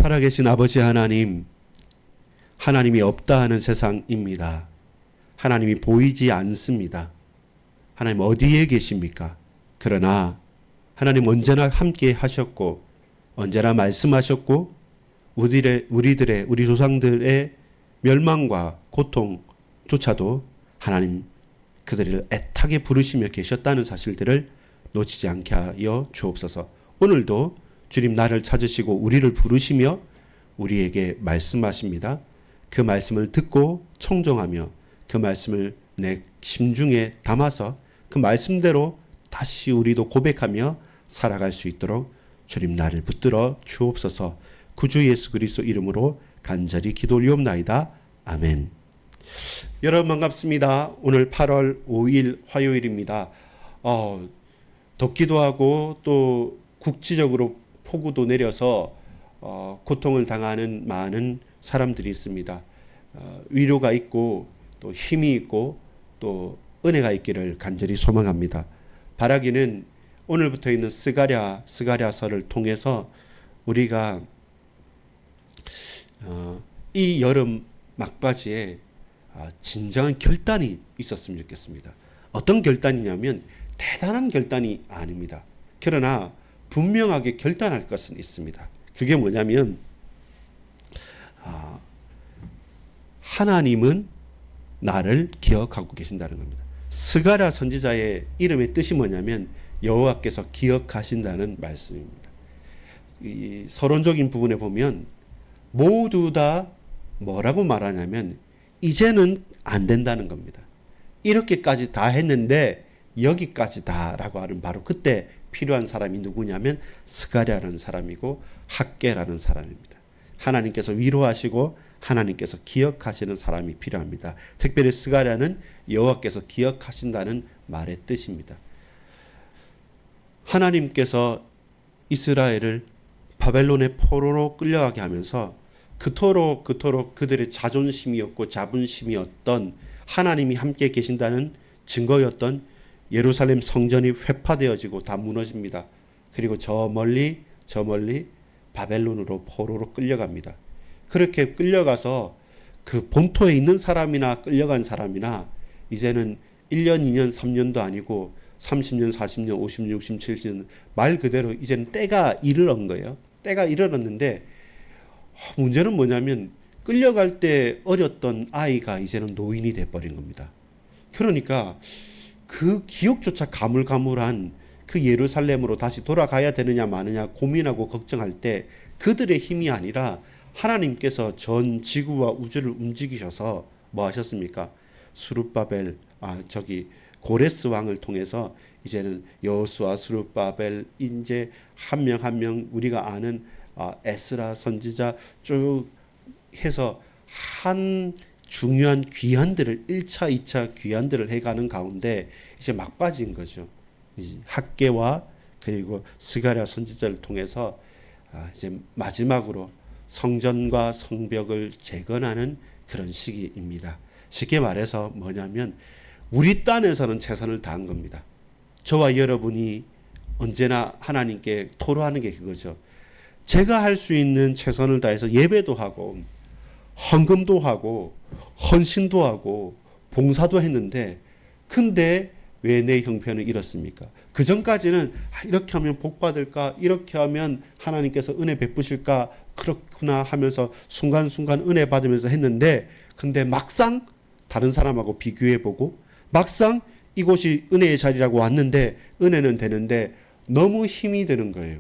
살아계신 아버지 하나님, 하나님이 없다 하는 세상입니다. 하나님이 보이지 않습니다. 하나님 어디에 계십니까? 그러나 하나님 언제나 함께 하셨고 언제나 말씀하셨고 우리 조상들의 멸망과 고통조차도 하나님 그들을 애타게 부르시며 계셨다는 사실들을 놓치지 않게 하여 주옵소서. 오늘도 주님 나를 찾으시고 우리를 부르시며 우리에게 말씀하십니다. 그 말씀을 듣고 청종하며 그 말씀을 내 심중에 담아서 그 말씀대로 다시 우리도 고백하며 살아갈 수 있도록 주님 나를 붙들어 주옵소서. 구주 예수 그리스도 이름으로 간절히 기도 올리옵나이다. 아멘. 여러분 반갑습니다. 오늘 8월 5일 화요일입니다. 덥기도 하고 또 국지적으로 폭우도 내려서 고통을 당하는 많은 사람들이 있습니다. 위로가 있고 또 힘이 있고 또 은혜가 있기를 간절히 소망합니다. 바라기는 오늘부터 있는 스가랴서를 통해서 우리가 이 여름 막바지에 진정한 결단이 있었으면 좋겠습니다. 어떤 결단이냐면 대단한 결단이 아닙니다. 그러나 분명하게 결단할 것은 있습니다. 그게 뭐냐면 하나님은 나를 기억하고 계신다는 겁니다. 스가랴 선지자의 이름의 뜻이 뭐냐면 여호와께서 기억하신다는 말씀입니다. 이 서론적인 부분에 보면 모두 다 뭐라고 말하냐면 이제는 안 된다는 겁니다. 이렇게까지 다 했는데 여기까지다라고 하는 바로 그때 필요한 사람이 누구냐면 스가랴라는 사람이고 학개라는 사람입니다. 하나님께서 위로하시고 하나님께서 기억하시는 사람이 필요합니다. 특별히 스가랴는 여호와께서 기억하신다는 말의 뜻입니다. 하나님께서 이스라엘을 바벨론의 포로로 끌려가게 하면서 그토록 그들의 자존심이었고 자분심이었던 하나님이 함께 계신다는 증거였던 예루살렘 성전이 회파되어지고 다 무너집니다. 그리고 저 멀리 바벨론으로 포로로 끌려갑니다. 그렇게 끌려가서 그 본토에 있는 사람이나 끌려간 사람이나 이제는 1년, 2년, 3년도 아니고 30년, 40년, 50년, 60년, 70년 말 그대로 이제는 때가 이르는 거예요. 때가 이르렀는데 문제는 뭐냐면 끌려갈 때 어렸던 아이가 이제는 노인이 돼버린 겁니다. 그러니까 그 기억조차 가물가물한 그 예루살렘으로 다시 돌아가야 되느냐 마느냐 고민하고 걱정할 때 그들의 힘이 아니라 하나님께서 전 지구와 우주를 움직이셔서 뭐 하셨습니까? 고레스 왕을 통해서 이제는 여호수아, 스룹바벨, 이제 한 명 한 명 우리가 아는 에스라 선지자 쭉 해서 한 중요한 귀환들을 1차, 2차 귀환들을 해가는 가운데 이제 막바지인 거죠. 이제 학개와 그리고 스가랴 선지자를 통해서 이제 마지막으로 성전과 성벽을 재건하는 그런 시기입니다. 쉽게 말해서 뭐냐면 우리 딴에서는 최선을 다한 겁니다. 저와 여러분이 언제나 하나님께 토로하는 게 그거죠. 제가 할 수 있는 최선을 다해서 예배도 하고 헌금도 하고 헌신도 하고 봉사도 했는데 근데 왜 내 형편은 이렇습니까? 그 전까지는 이렇게 하면 복 받을까? 이렇게 하면 하나님께서 은혜 베푸실까? 그렇구나 하면서 순간순간 은혜 받으면서 했는데 근데 막상 다른 사람하고 비교해보고 막상 이곳이 은혜의 자리라고 왔는데 은혜는 되는데 너무 힘이 드는 거예요.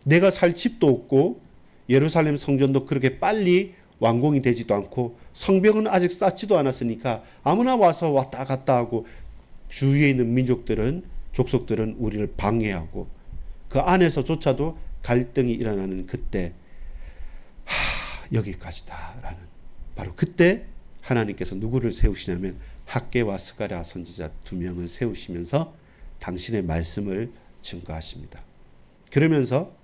내가 살 집도 없고 예루살렘 성전도 그렇게 빨리 완공이 되지도 않고 성벽은 아직 쌓지도 않았으니까 아무나 와서 왔다 갔다 하고 주위에 있는 족속들은 우리를 방해하고 그 안에서조차도 갈등이 일어나는 그때 여기까지다라는 바로 그때 하나님께서 누구를 세우시냐면 학개와 스가랴 선지자 2명을 세우시면서 당신의 말씀을 증거하십니다. 그러면서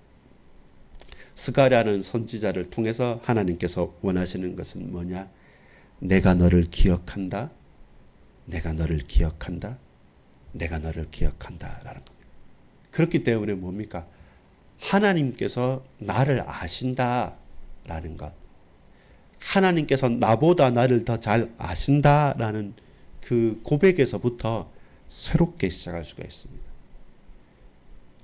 스가랴는 선지자를 통해서 하나님께서 원하시는 것은 뭐냐? 내가 너를 기억한다. 내가 너를 기억한다. 내가 너를 기억한다라는 겁니다. 그렇기 때문에 뭡니까? 하나님께서 나를 아신다. 라는 것. 하나님께서 나보다 나를 더 잘 아신다라는 그 고백에서부터 새롭게 시작할 수가 있습니다.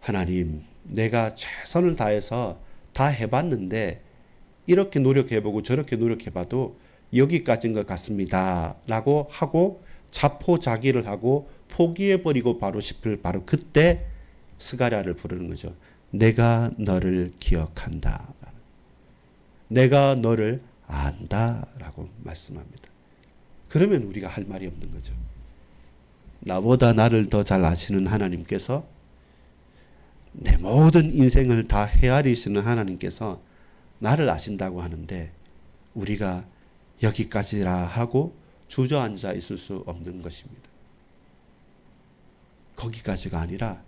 하나님, 내가 최선을 다해서 다 해봤는데 이렇게 노력해보고 저렇게 노력해봐도 여기까지인 것 같습니다 라고 하고 자포자기를 하고 포기해버리고 바로 싶을 바로 그때 스가랴를 부르는 거죠. 내가 너를 기억한다. 내가 너를 안다 라고 말씀합니다. 그러면 우리가 할 말이 없는 거죠. 나보다 나를 더 잘 아시는 하나님께서, 내 모든 인생을 다 헤아리시는 하나님께서 나를 아신다고 하는데 우리가 여기까지라 하고 주저앉아 있을 수 없는 것입니다. 거기까지가 아니라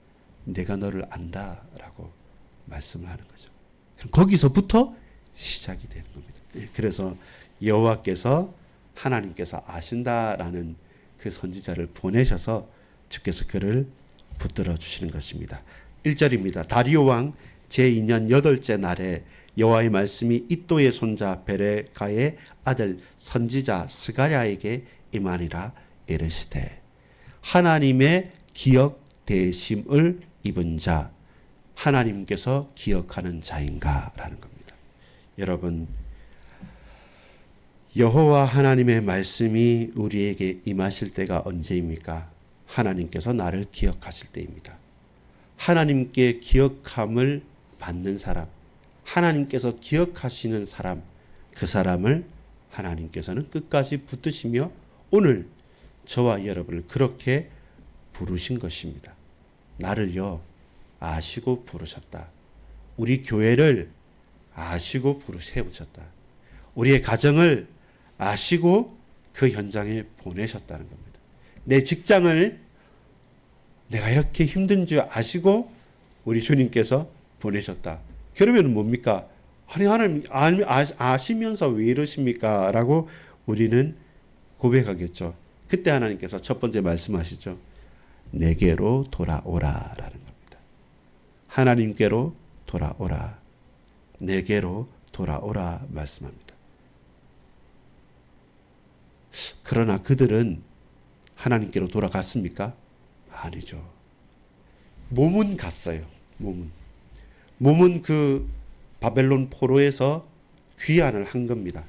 내가 너를 안다라고 말씀을 하는 거죠. 그럼 거기서부터 시작이 되는 겁니다. 그래서 여호와께서, 하나님께서 아신다라는 그 선지자를 보내셔서 주께서 그를 붙들어 주시는 것입니다. 1절입니다. 다리오 왕 제2년 8째 날에 여호와의 말씀이 이도의 손자 베레가의 아들 선지자 스가랴에게 임하니라. 이르시되 하나님의 기억 대심을 입은 자, 하나님께서 기억하는 자인가 라는 겁니다. 여러분, 여호와 하나님의 말씀이 우리에게 임하실 때가 언제입니까? 하나님께서 나를 기억하실 때입니다. 하나님께 기억함을 받는 사람, 하나님께서 기억하시는 사람, 그 사람을 하나님께서는 끝까지 붙드시며 오늘 저와 여러분을 그렇게 부르신 것입니다. 나를요 아시고 부르셨다. 우리 교회를 아시고 세우셨다. 우리의 가정을 아시고 그 현장에 보내셨다는 겁니다. 내 직장을 내가 이렇게 힘든 줄 아시고 우리 주님께서 보내셨다. 그러면 뭡니까? 아니 하나님 아시면서 왜 이러십니까? 라고 우리는 고백하겠죠. 그때 하나님께서 첫 번째 말씀하시죠. 내게로 돌아오라 라는 겁니다. 하나님께로 돌아오라. 내게로 돌아오라 말씀합니다. 그러나 그들은 하나님께로 돌아갔습니까? 아니죠. 몸은 갔어요. 몸은 그 바벨론 포로에서 귀환을 한 겁니다.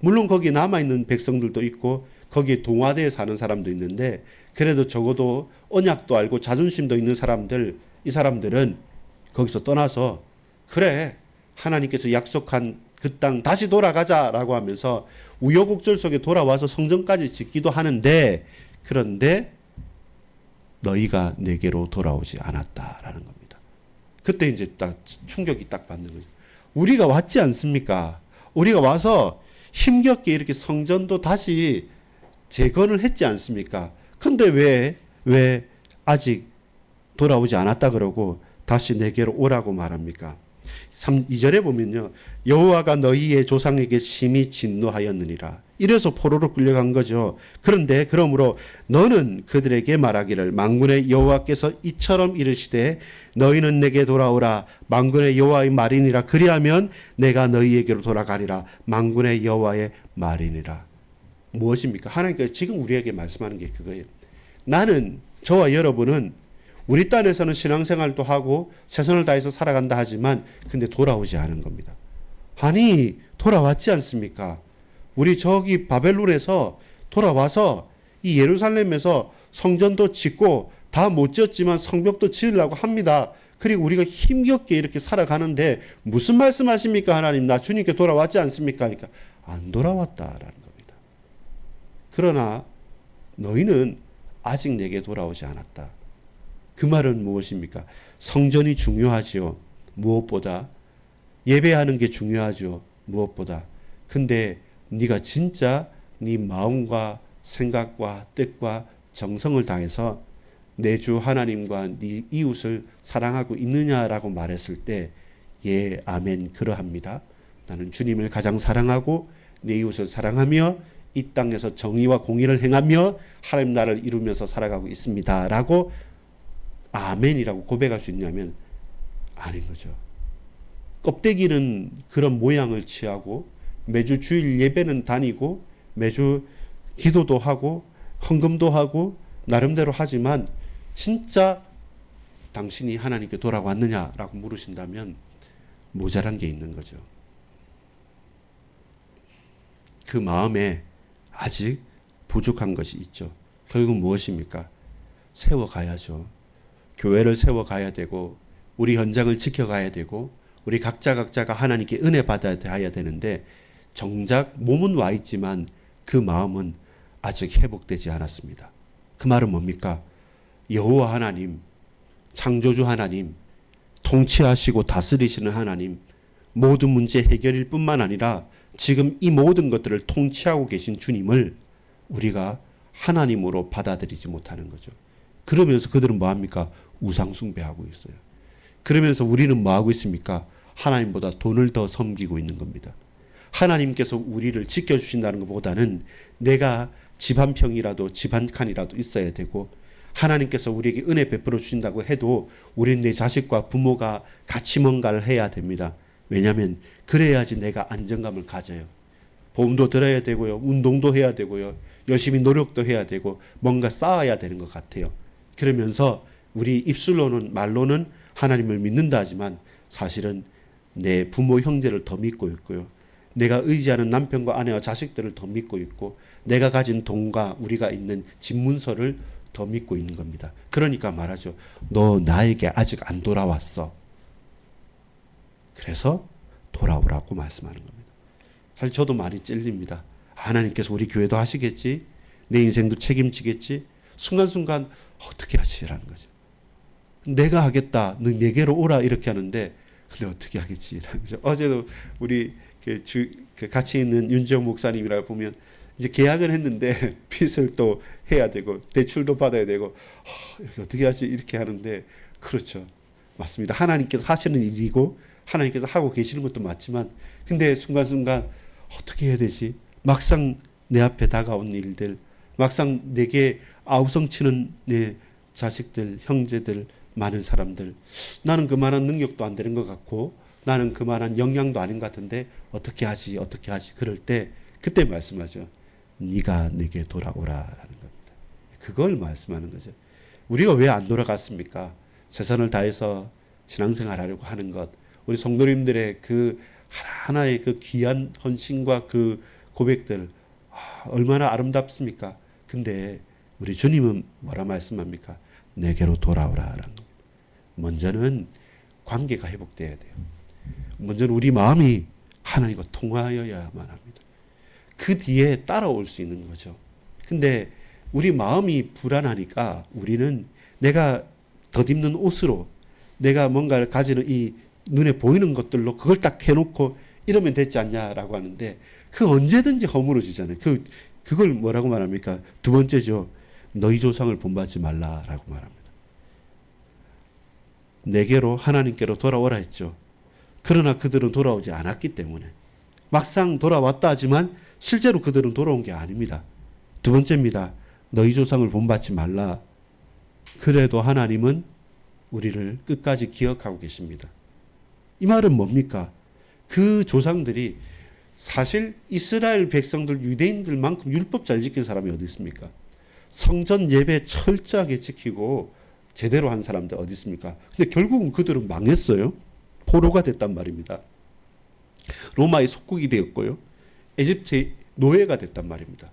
물론 거기 남아있는 백성들도 있고 거기에 동화되어 사는 사람도 있는데 그래도 적어도 언약도 알고 자존심도 있는 사람들, 이 사람들은 거기서 떠나서 그래 하나님께서 약속한 그 땅 다시 돌아가자라고 하면서 우여곡절 속에 돌아와서 성전까지 짓기도 하는데 그런데 너희가 내게로 돌아오지 않았다라는 겁니다. 그때 이제 딱 충격이 딱 받는 거죠. 우리가 왔지 않습니까? 우리가 와서 힘겹게 이렇게 성전도 다시 재건을 했지 않습니까? 근데 왜 아직 돌아오지 않았다 그러고 다시 내게로 오라고 말합니까? 2절에 보면요. 여호와가 너희의 조상에게 심히 진노하였느니라. 이래서 포로로 끌려간 거죠. 그런데 그러므로 너는 그들에게 말하기를 만군의 여호와께서 이처럼 이르시되 너희는 내게 돌아오라. 만군의 여호와의 말이니라. 그리하면 내가 너희에게로 돌아가리라. 만군의 여호와의 말이니라. 무엇입니까? 하나님께서 지금 우리에게 말씀하는 게 그거예요. 나는, 저와 여러분은 우리 땅에서는 신앙생활도 하고 최선을 다해서 살아간다 하지만 근데 돌아오지 않은 겁니다. 아니 돌아왔지 않습니까? 우리 저기 바벨론에서 돌아와서 이 예루살렘에서 성전도 짓고 다 못 지었지만 성벽도 지으려고 합니다. 그리고 우리가 힘겹게 이렇게 살아가는데 무슨 말씀하십니까? 하나님 나 주님께 돌아왔지 않습니까? 그러니까 안 돌아왔다라는 겁니다. 그러나 너희는 아직 내게 돌아오지 않았다. 그 말은 무엇입니까? 성전이 중요하지요. 무엇보다 예배하는 게 중요하죠. 무엇보다. 근데 네가 진짜 네 마음과 생각과 뜻과 정성을 다해서 내 주 하나님과 네 이웃을 사랑하고 있느냐라고 말했을 때 예, 아멘, 그러합니다. 나는 주님을 가장 사랑하고 내 이웃을 사랑하며 이 땅에서 정의와 공의를 행하며 하나님 나라를 이루면서 살아가고 있습니다. 라고 아멘이라고 고백할 수 있냐면 아닌 거죠. 껍데기는 그런 모양을 취하고 매주 주일 예배는 다니고 매주 기도도 하고 헌금도 하고 나름대로 하지만 진짜 당신이 하나님께 돌아왔느냐라고 물으신다면 모자란 게 있는 거죠. 그 마음에 아직 부족한 것이 있죠. 결국 무엇입니까? 세워가야죠. 교회를 세워가야 되고 우리 현장을 지켜가야 되고 우리 각자가 하나님께 은혜 받아야 되는데 정작 몸은 와 있지만 그 마음은 아직 회복되지 않았습니다. 그 말은 뭡니까? 여호와 하나님, 창조주 하나님, 통치하시고 다스리시는 하나님, 모든 문제 해결일 뿐만 아니라 지금 이 모든 것들을 통치하고 계신 주님을 우리가 하나님으로 받아들이지 못하는 거죠. 그러면서 그들은 뭐합니까? 우상 숭배하고 있어요. 그러면서 우리는 뭐하고 있습니까? 하나님보다 돈을 더 섬기고 있는 겁니다. 하나님께서 우리를 지켜주신다는 것보다는 내가 집 한 평이라도 집 한 칸이라도 있어야 되고 하나님께서 우리에게 은혜 베풀어 주신다고 해도 우리는 내 자식과 부모가 같이 뭔가를 해야 됩니다. 왜냐하면 그래야지 내가 안정감을 가져요. 보험도 들어야 되고요. 운동도 해야 되고요. 열심히 노력도 해야 되고 뭔가 쌓아야 되는 것 같아요. 그러면서 우리 입술로는 말로는 하나님을 믿는다 하지만 사실은 내 부모 형제를 더 믿고 있고요. 내가 의지하는 남편과 아내와 자식들을 더 믿고 있고 내가 가진 돈과 우리가 있는 집문서를 더 믿고 있는 겁니다. 그러니까 말하죠. 너 나에게 아직 안 돌아왔어. 그래서 돌아오라고 말씀하는 겁니다. 사실 저도 많이 찔립니다. 하나님께서 우리 교회도 하시겠지. 내 인생도 책임지겠지. 순간순간 어떻게 하시라는 거죠. 내가 하겠다. 너 내게로 오라 이렇게 하는데 근데 어떻게 하겠지라는 거죠. 어제도 우리 같이 있는 윤지영 목사님이라고 보면 이제 계약을 했는데 빚을 또 해야 되고 대출도 받아야 되고 이렇게 어떻게 하지 이렇게 하는데 그렇죠. 맞습니다. 하나님께서 하시는 일이고 하나님께서 하고 계시는 것도 맞지만 근데 순간순간 어떻게 해야 되지? 막상 내 앞에 다가온 일들 막상 내게 아우성치는 내 자식들 형제들 많은 사람들 나는 그만한 능력도 안 되는 것 같고 나는 그만한 역량도 아닌 것 같은데 어떻게 하지 그럴 때 그때 말씀하죠. 네가 내게 돌아오라라는 겁니다. 그걸 말씀하는 거죠. 우리가 왜 안 돌아갔습니까? 최선을 다해서 신앙생활하려고 하는 것 우리 성도님들의 그 하나하나의 그 귀한 헌신과 그 고백들 얼마나 아름답습니까? 근데 우리 주님은 뭐라 말씀합니까? 내게로 돌아오라라는 겁니다. 먼저는 관계가 회복돼야 돼요. 먼저는 우리 마음이 하나님과 통하여야만 합니다. 그 뒤에 따라올 수 있는 거죠. 근데 우리 마음이 불안하니까 우리는 내가 덧입는 옷으로 내가 뭔가를 가지는 이 눈에 보이는 것들로 그걸 딱 해놓고 이러면 됐지 않냐라고 하는데 그 언제든지 허물어지잖아요. 그걸 뭐라고 말합니까? 두 번째죠. 너희 조상을 본받지 말라라고 말합니다. 내게로 하나님께로 돌아오라 했죠. 그러나 그들은 돌아오지 않았기 때문에 막상 돌아왔다 하지만 실제로 그들은 돌아온 게 아닙니다. 두 번째입니다. 너희 조상을 본받지 말라. 그래도 하나님은 우리를 끝까지 기억하고 계십니다. 이 말은 뭡니까? 그 조상들이 사실 이스라엘 백성들 유대인들만큼 율법 잘 지킨 사람이 어디 있습니까? 성전 예배 철저하게 지키고 제대로 한 사람들 어디 있습니까? 근데 결국은 그들은 망했어요. 포로가 됐단 말입니다. 로마의 속국이 되었고요. 에집트의 노예가 됐단 말입니다.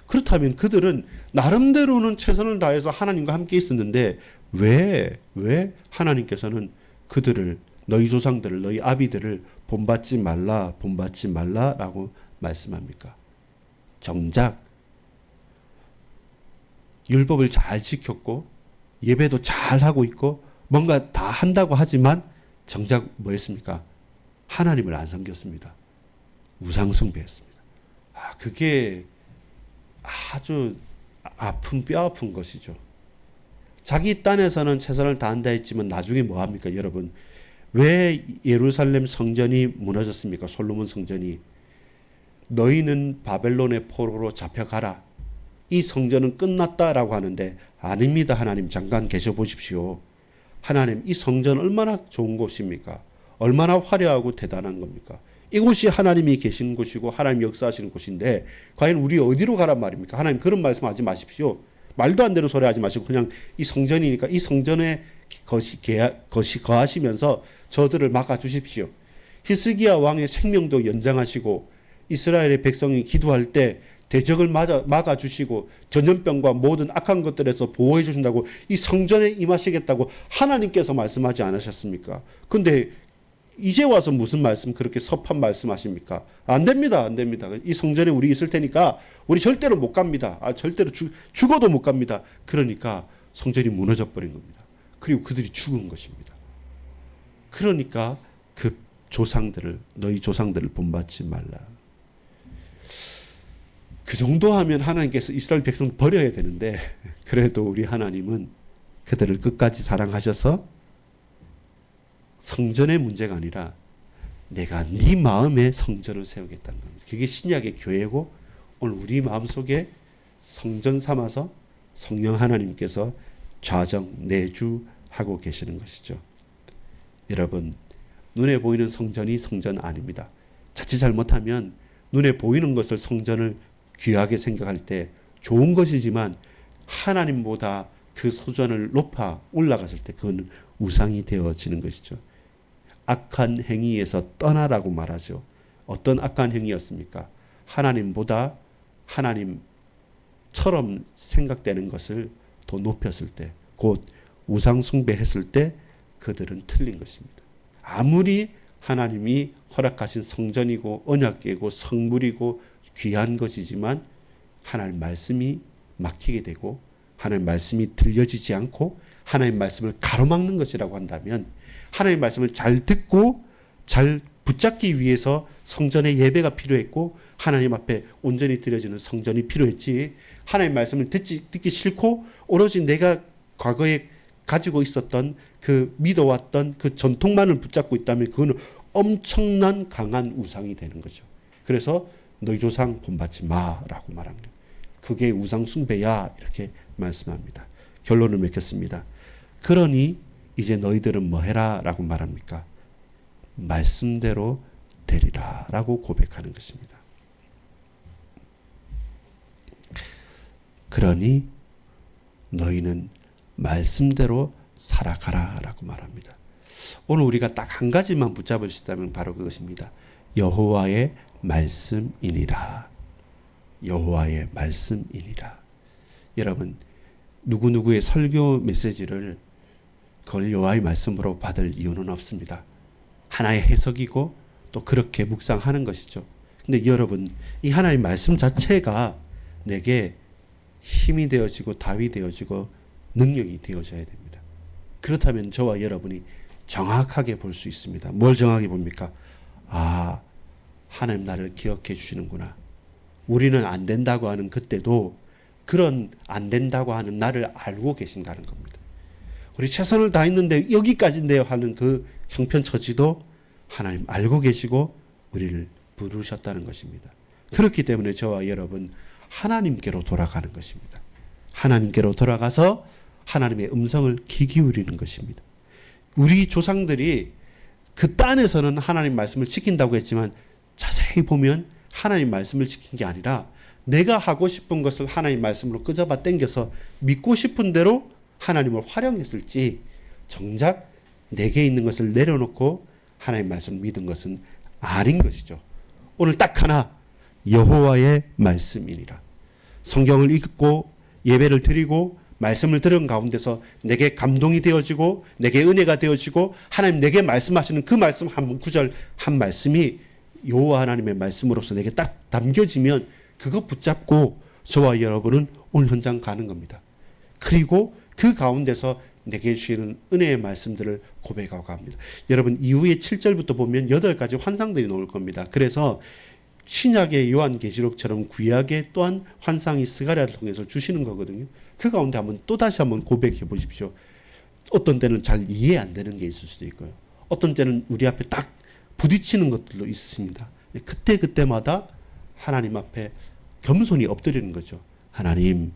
그렇다면 그들은 나름대로는 최선을 다해서 하나님과 함께 있었는데 왜 하나님께서는 그들을 너희 조상들을 너희 아비들을 본받지 말라라고 말씀합니까? 정작 율법을 잘 지켰고 예배도 잘 하고 있고 뭔가 다 한다고 하지만 정작 뭐였습니까? 하나님을 안 섬겼습니다. 우상 숭배했습니다. 그게 아주 아픈 뼈 아픈 것이죠. 자기 딴에서는 최선을 다한다 했지만 나중에 뭐 합니까, 여러분? 왜 예루살렘 성전이 무너졌습니까? 솔로몬 성전이. 너희는 바벨론의 포로로 잡혀가라. 이 성전은 끝났다라고 하는데 아닙니다. 하나님 잠깐 계셔 보십시오. 하나님 이 성전 얼마나 좋은 곳입니까? 얼마나 화려하고 대단한 겁니까? 이곳이 하나님이 계시는 곳이고 하나님 역사하시는 곳인데 과연 우리 어디로 가란 말입니까? 하나님 그런 말씀하지 마십시오. 말도 안 되는 소리 하지 마시고 그냥 이 성전이니까 이 성전에 것이 거하시면서 저들을 막아주십시오. 히스기야 왕의 생명도 연장하시고 이스라엘의 백성이 기도할 때 대적을 막아주시고 전염병과 모든 악한 것들에서 보호해 주신다고 이 성전에 임하시겠다고 하나님께서 말씀하지 않으셨습니까? 근데 이제 와서 무슨 말씀 그렇게 섭한 말씀하십니까? 안 됩니다. 안 됩니다. 이 성전에 우리 있을 테니까 우리 절대로 못 갑니다. 절대로 죽어도 못 갑니다. 그러니까 성전이 무너져 버린 겁니다. 그리고 그들이 죽은 것입니다. 그러니까 그 너희 조상들을 본받지 말라. 그 정도 하면 하나님께서 이스라엘 백성을 버려야 되는데 그래도 우리 하나님은 그들을 끝까지 사랑하셔서 성전의 문제가 아니라 내가 네 마음에 성전을 세우겠다는 겁니다. 그게 신약의 교회고 오늘 우리 마음속에 성전 삼아서 성령 하나님께서 좌정 내주하고 계시는 것이죠. 여러분 눈에 보이는 성전이 성전 아닙니다. 자칫 잘못하면 눈에 보이는 것을 성전을 귀하게 생각할 때 좋은 것이지만 하나님보다 그 소전을 높아 올라갔을 때 그건 우상이 되어지는 것이죠. 악한 행위에서 떠나라고 말하죠. 어떤 악한 행위였습니까? 하나님보다 하나님처럼 생각되는 것을 더 높였을 때, 곧 우상 숭배했을 때 그들은 틀린 것입니다. 아무리 하나님이 허락하신 성전이고 언약궤고 성물이고 귀한 것이지만 하나님 말씀이 막히게 되고 하나님 말씀이 들려지지 않고 하나님 말씀을 가로막는 것이라고 한다면 하나님 말씀을 잘 듣고 잘 붙잡기 위해서 성전의 예배가 필요했고 하나님 앞에 온전히 드려지는 성전이 필요했지, 하나님 말씀을 듣기 싫고 오로지 내가 과거에 가지고 있었던 그 믿어왔던 그 전통만을 붙잡고 있다면 그거는 엄청난 강한 우상이 되는 거죠. 그래서 너희 조상 본받지 마라고 말합니다. 그게 우상 숭배야 이렇게 말씀합니다. 결론을 맺겠습니다. 그러니 이제 너희들은 뭐 해라 라고 말합니까? 말씀대로 되리라 라고 고백하는 것입니다. 그러니 너희는 말씀대로 살아가라 라고 말합니다. 오늘 우리가 딱 한 가지만 붙잡을 수 있다면 바로 그것입니다. 여호와의 말씀이니라. 여호와의 말씀이니라. 여러분 누구누구의 설교 메시지를 그걸 여호와의 말씀으로 받을 이유는 없습니다. 하나의 해석이고 또 그렇게 묵상하는 것이죠. 근데 여러분 이 하나의 말씀 자체가 내게 힘이 되어지고 답이 되어지고 능력이 되어져야 됩니다. 그렇다면 저와 여러분이 정확하게 볼 수 있습니다. 뭘 정확하게 봅니까? 하나님 나를 기억해 주시는구나. 우리는 안 된다고 하는 그때도 그런 안 된다고 하는 나를 알고 계신다는 겁니다. 우리 최선을 다했는데 여기까지인데요 하는 그 형편처지도 하나님 알고 계시고 우리를 부르셨다는 것입니다. 그렇기 때문에 저와 여러분 하나님께로 돌아가는 것입니다. 하나님께로 돌아가서 하나님의 음성을 귀 기울이는 것입니다. 우리 조상들이 그 땅에서는 하나님 말씀을 지킨다고 했지만 자세히 보면 하나님 말씀을 지킨 게 아니라 내가 하고 싶은 것을 하나님 말씀으로 끄집어 당겨서 믿고 싶은 대로 하나님을 활용했을지 정작 내게 있는 것을 내려놓고 하나님 말씀을 믿은 것은 아닌 것이죠. 오늘 딱 하나 여호와의 말씀이니라. 성경을 읽고 예배를 드리고 말씀을 들은 가운데서 내게 감동이 되어지고 내게 은혜가 되어지고 하나님 내게 말씀하시는 그 말씀 한 구절 한 말씀이 여호와 하나님의 말씀으로서 내게 딱 담겨지면 그거 붙잡고 저와 여러분은 오늘 현장 가는 겁니다. 그리고 그 가운데서 내게 주시는 은혜의 말씀들을 고백하고 갑니다. 여러분 이후에 7절부터 보면 8가지 환상들이 나올 겁니다. 그래서 신약의 요한계시록처럼 구약의 또한 환상이 스가랴를 통해서 주시는 거거든요. 그 가운데 또다시 한번 고백해 보십시오. 어떤 때는 잘 이해 안 되는 게 있을 수도 있고요. 어떤 때는 우리 앞에 딱 부딪히는 것들도 있습니다. 그때마다 하나님 앞에 겸손히 엎드리는 거죠. 하나님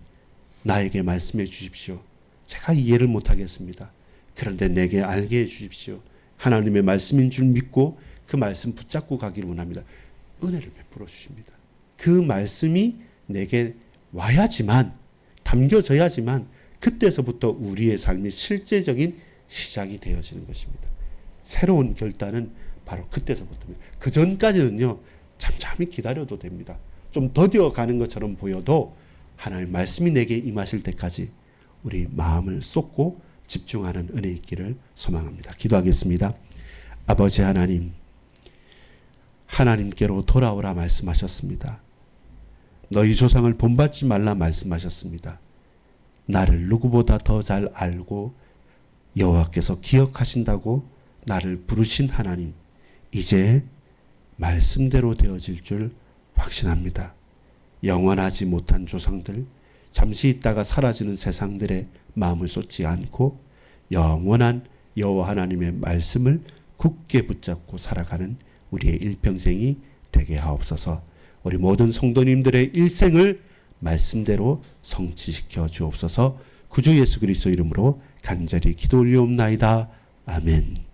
나에게 말씀해 주십시오. 제가 이해를 못하겠습니다. 그런데 내게 알게 해 주십시오. 하나님의 말씀인 줄 믿고 그 말씀 붙잡고 가기를 원합니다. 은혜를 베풀어 주십니다. 그 말씀이 내게 와야지만, 담겨져야지만 그때서부터 우리의 삶이 실제적인 시작이 되어지는 것입니다. 새로운 결단은 바로 그때서부터입니다. 그 전까지는요, 잠잠히 기다려도 됩니다. 좀 더뎌 가는 것처럼 보여도 하나님의 말씀이 내게 임하실 때까지 우리 마음을 쏟고 집중하는 은혜 있기를 소망합니다. 기도하겠습니다. 아버지 하나님, 하나님께로 돌아오라 말씀하셨습니다. 너희 조상을 본받지 말라 말씀하셨습니다. 나를 누구보다 더 잘 알고 여호와께서 기억하신다고 나를 부르신 하나님, 이제 말씀대로 되어질 줄 확신합니다. 영원하지 못한 조상들, 잠시 있다가 사라지는 세상들의 마음을 쏟지 않고 영원한 여호와 하나님의 말씀을 굳게 붙잡고 살아가는 우리의 일평생이 되게 하옵소서. 우리 모든 성도님들의 일생을 말씀대로 성취시켜 주옵소서. 구주 예수 그리스도 이름으로 간절히 기도 올리옵나이다. 아멘.